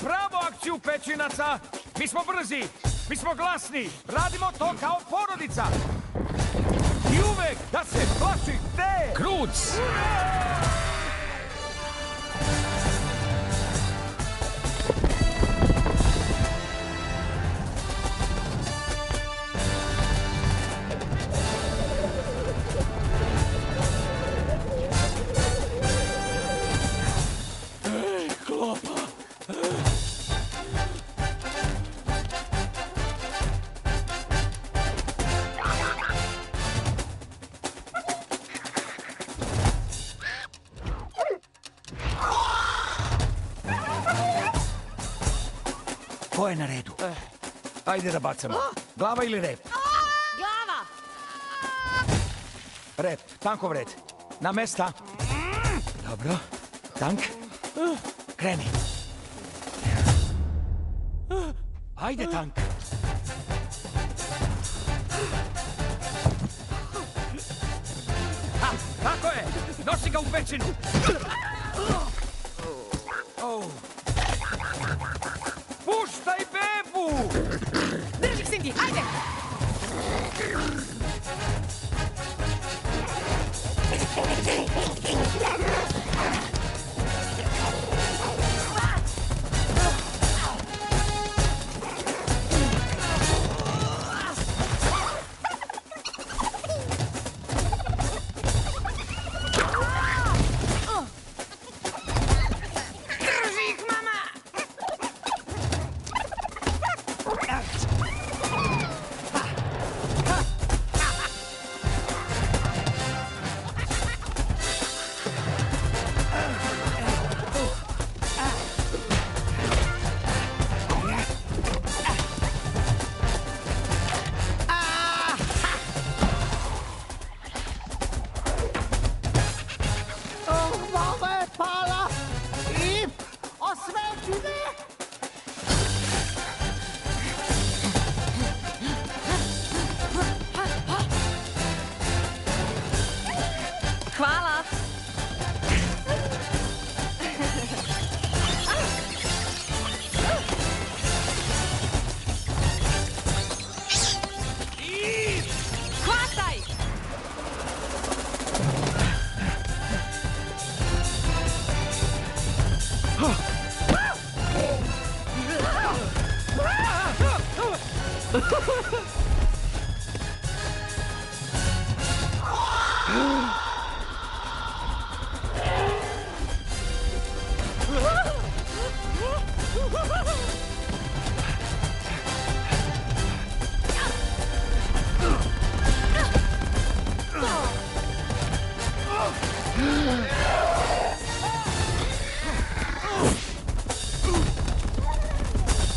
pravu akciju pećinaca. Mi smo brzi, mi smo glasni, radimo to kao porodica. I uvek da se plašite! Kruc! Ko je na redu? Ajde da bacamo. Glava ili rep? Glava! Rep, tankov red. Na mesta. Dobro. Tank. Kreni. Ajde, tank. Ha, tako je! Nosi ga u pećinu! Puštaj bebu! Drži, Cindy, ajde! Hvala! Hvataj!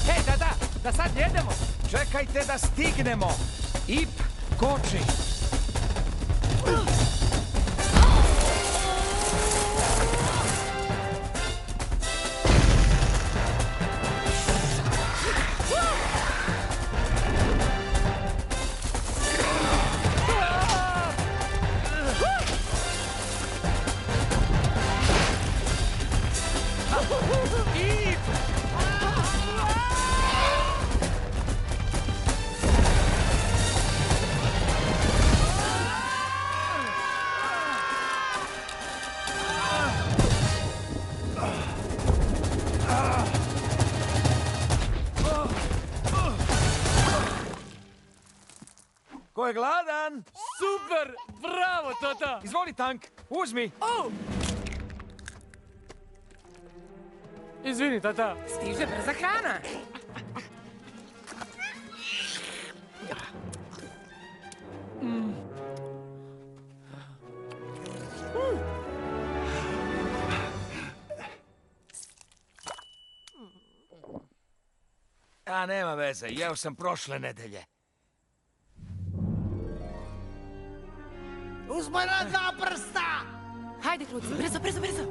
Hej, da sad jedemo. Čekajte da stignemo. Ip koči. Ko je gladan? Super! Bravo, tata! Izvoli, tank, uzmi. Izvini, tata. Stiže brza hrana. A nema veze, jeo sam prošle nedelje. Uzmoj na dva prsta! Hajde, Kruci, brzo, brzo, brzo!